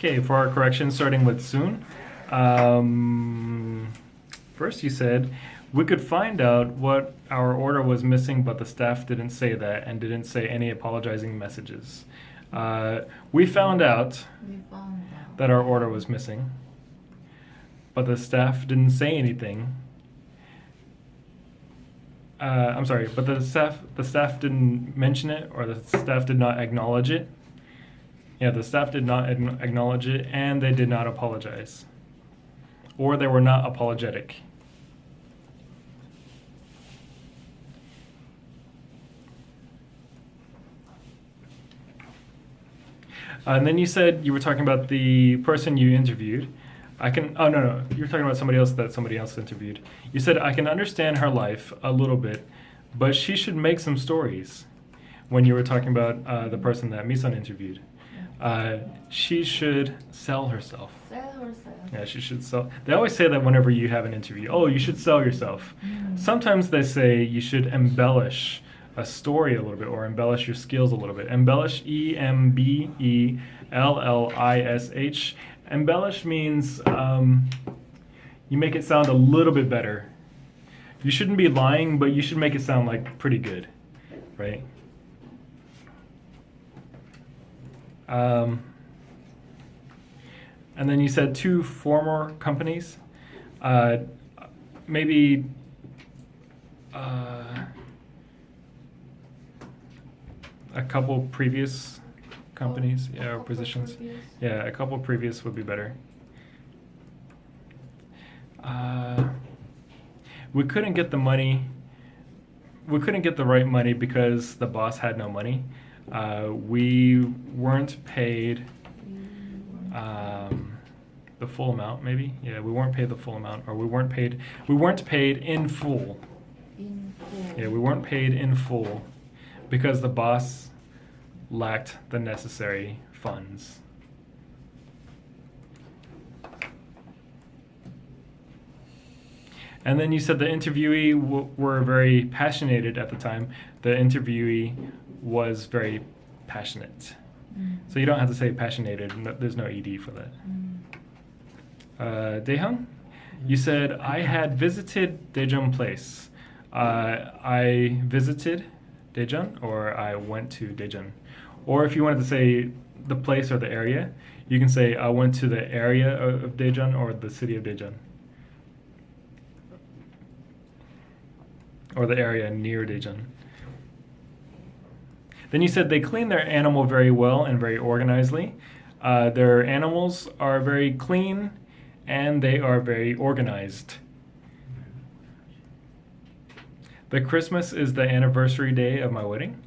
Okay, for our corrections, starting with soon. First, you said we could find out what our order was missing, but the staff didn't say that and didn't say any apologizing messages. We found out that our order was missing, but the staff didn't say anything. I'm sorry, but the staff didn't mention it, or the staff did not acknowledge it. Yeah, the staff did not acknowledge it, and they did not apologize, or they were not apologetic. And then you said you were talking about the person you interviewed. Oh, no, you were talking about somebody else that somebody else interviewed. You said, I can understand her life a little bit, but she should make some stories. When you were talking about the person that Misan interviewed. She should sell herself. Sell herself. Yeah, she should sell. They always say that whenever you have an interview. Oh, you should sell yourself. Sometimes they say you should embellish a story a little bit, or embellish your skills a little bit. Embellish, EMBELLISH. Embellish means you make it sound a little bit better. You shouldn't be lying, but you should make it sound like pretty good, right? And then you said 2 former companies. Maybe a couple previous companies, or positions. Yeah, a couple previous would be better. We couldn't get the money. We couldn't get the right money because the boss had no money. We weren't paid the full amount, maybe. Yeah, we weren't paid the full amount, or we weren't paid in full. Yeah, we weren't paid in full because the boss lacked the necessary funds. And then you said the interviewee were very passionate at the time. The interviewee was very passionate. So you don't have to say passionated. No, there's no ED for that. Daehyun, you said, I had visited Daejeon Place. I visited Daejeon, or I went to Daejeon. Or if you wanted to say the place or the area, you can say, I went to the area of Daejeon or the city of Daejeon. Or the area near Daejeon. Then you said they clean their animal very well and very organizedly. Their animals are very clean and they are very organized. The Christmas is the anniversary day of my wedding.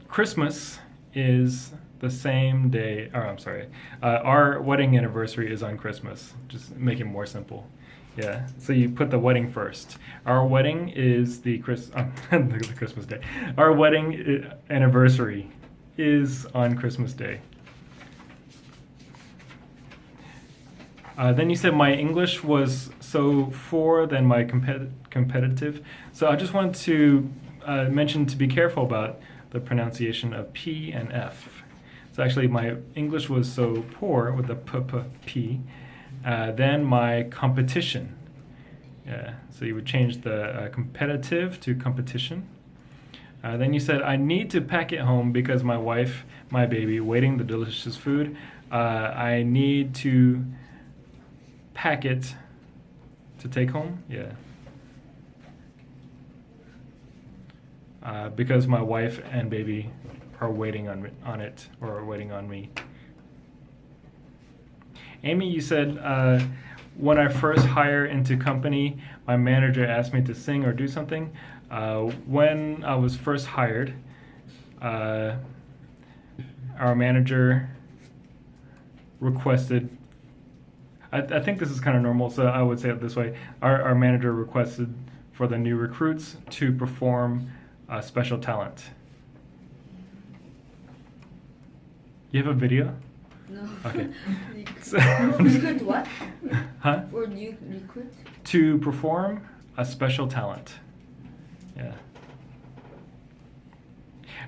Christmas is the same day, our wedding anniversary is on Christmas. Just make it more simple. Yeah, so you put the wedding first. Our wedding is the Christmas day. Our wedding anniversary is on Christmas Day. Then you said my English was so then my competitive. So I just wanted to mention to be careful about the pronunciation of P and F. So actually my English was so poor with the P. Then my competition. Yeah, so you would change the competitive to competition. Then you said, I need to pack it home because my wife, my baby, waiting the delicious food. I need to pack it to take home. Yeah. Because my wife and baby are waiting on it, or waiting on me. Amy, you said, when I first hire into company, my manager asked me to sing or do something. When I was first hired, our manager requested, I think this is kind of normal, so I would say it this way. Our manager requested for the new recruits to perform special talent. You have a video? No. Okay. Recruit what? Huh? For new recruit? To perform a special talent. Yeah.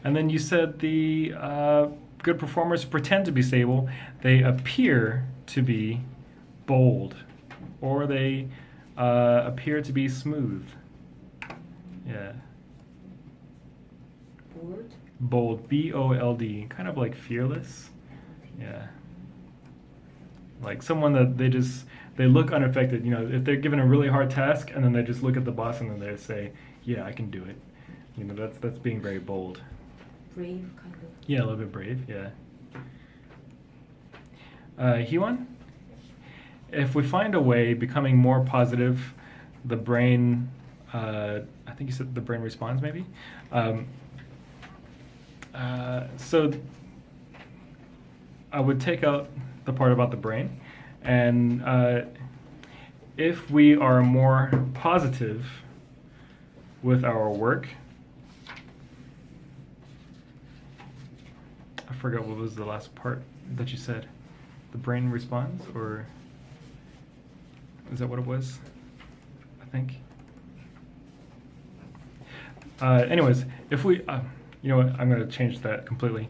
And then you said the good performers pretend to be stable. They appear to be bold, or they appear to be smooth. Yeah. Bold. Bold, B-O-L-D, kind of like fearless. Yeah. Like someone that they look unaffected. You know, if they're given a really hard task and then they just look at the boss and then they say, "Yeah, I can do it." You know, that's being very bold. Brave, kind of. Yeah, a little bit brave. Yeah. Hyun, if we find a way becoming more positive, the brain, I think you said the brain responds maybe. So I would take out the part about the brain, and if we are more positive with our work, I forgot what was the last part that you said. The brain responds, or is that what it was? I think. Anyways, if we, you know what, I'm going to change that completely.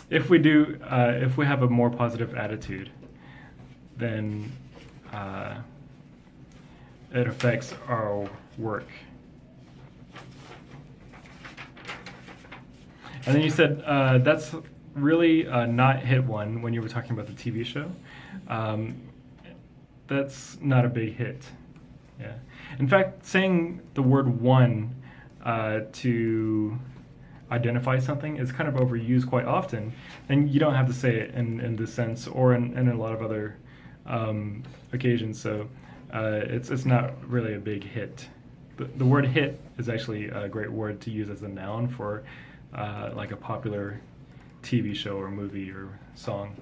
If we have a more positive attitude, then it affects our work. And then you said that's really not hit one when you were talking about the TV show. That's not a big hit. Yeah. In fact, saying the word one to identify something is kind of overused quite often, and you don't have to say it in this sense or in a lot of other occasions. So it's not really a big hit. The word hit is actually a great word to use as a noun for like a popular TV show or movie or song.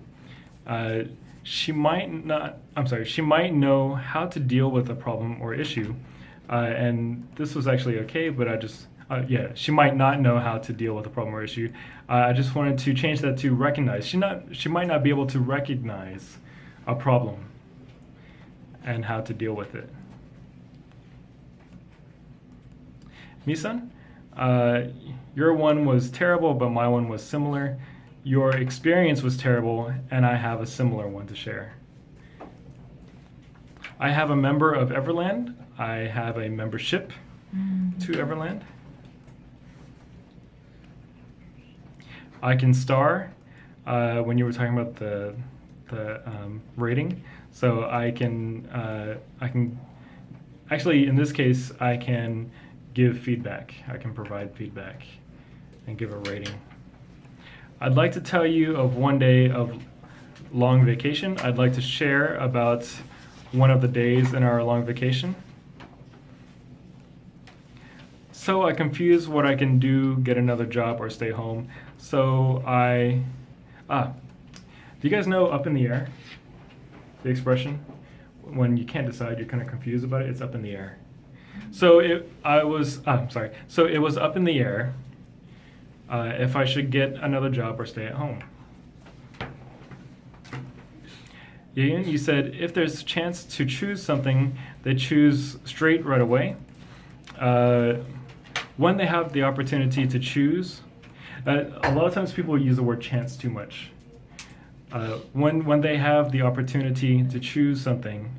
She might know how to deal with a problem or issue, and this was actually okay, but she might not know how to deal with a problem or issue. I just wanted to change that to recognize. She might not be able to recognize a problem and how to deal with it. Misan, your one was terrible, but my one was similar. Your experience was terrible, and I have a similar one to share. I have a member of Everland. I have a membership to Everland. I can star when you were talking about the rating. So I can actually, in this case, I can give feedback. I can provide feedback and give a rating. I'd like to tell you of one day of long vacation. I'd like to share about one of the days in our long vacation. So I confuse what I can do, get another job, or stay home. So do you guys know up in the air? The expression? When you can't decide, you're kind of confused about it, it's up in the air. So it was up in the air if I should get another job or stay at home. Yayan, you said if there's a chance to choose something, they choose straight right away. When they have the opportunity to choose, a lot of times people use the word chance too much. When they have the opportunity to choose something,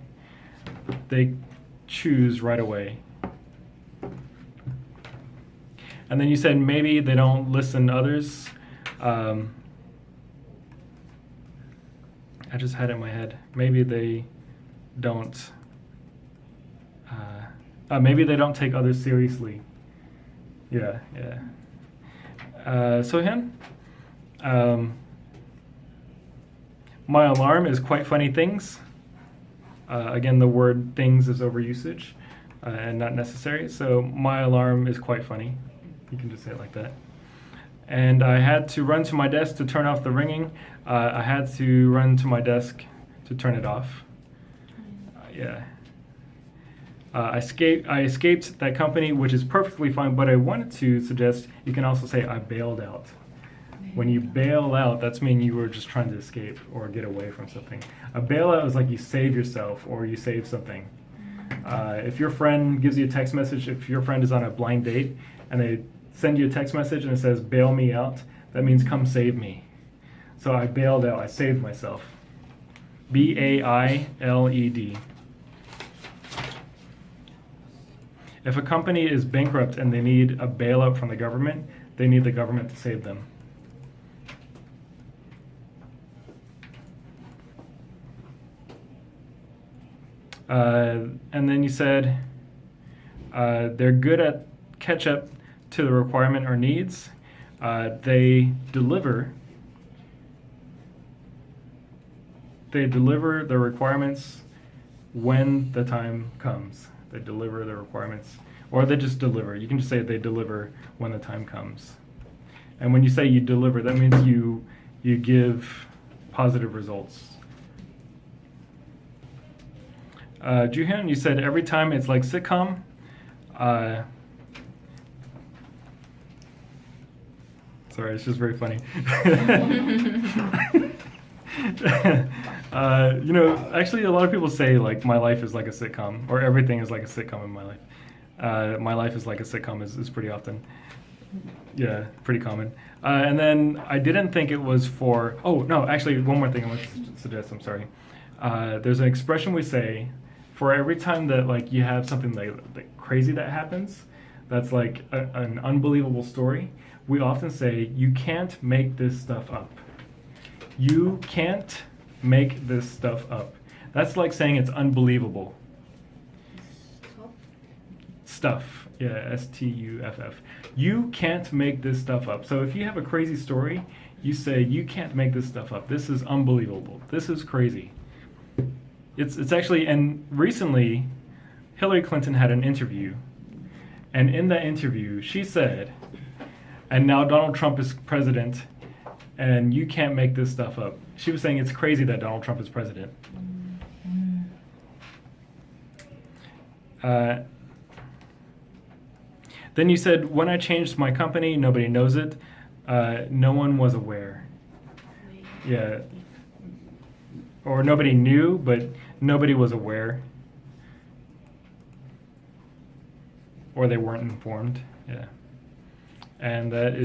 they choose right away. And then you said maybe they don't listen to others. I just had it in my head. Maybe they don't. Maybe they don't take others seriously. Yeah. Sohyun, my alarm is quite funny things. Again, the word things is overusage and not necessary. So my alarm is quite funny. You can just say it like that. And I had to run to my desk to turn off the ringing. I had to run to my desk to turn it off. I escaped that company, which is perfectly fine, but I wanted to suggest you can also say I bailed out. When you bail out, that's mean you were just trying to escape or get away from something. A bailout is like you save yourself or you save something. If your friend gives you a text message, if your friend is on a blind date and they send you a text message and it says bail me out, That means come save me. So I bailed out. I saved myself. B-A-I-L-E-D. If a company is bankrupt and they need a bailout from the government, they need the government to save them. And then you said they're good at catch up to the requirement or needs. They deliver the requirements when the time comes. They deliver the requirements, or they just deliver. You can just say they deliver when the time comes. And when you say you deliver, that means you give positive results. Juhyun, you said every time it's like sitcom. Sorry, it's just very funny. Actually, a lot of people say like my life is like a sitcom, or everything is like a sitcom in my life. My life is like a sitcom is pretty often. Yeah, pretty common. And then I didn't think it was for. Oh no, actually, one more thing I want to suggest. I'm sorry. There's an expression we say for every time that like you have something like crazy that happens, that's like an unbelievable story. We often say you can't make this stuff up. You can't make this stuff up. That's like saying it's unbelievable. Stuff. Yeah, S-T-U-F-F. You can't make this stuff up. So if you have a crazy story, you say you can't make this stuff up. This is unbelievable. This is crazy. It's actually, and recently, Hillary Clinton had an interview, and in that interview, she said, and now Donald Trump is president, and you can't make this stuff up. She was saying it's crazy that Donald Trump is president. Then you said, when I changed my company, nobody knows it. No one was aware. Yeah. Or nobody knew, but nobody was aware. Or they weren't informed. Yeah. And that is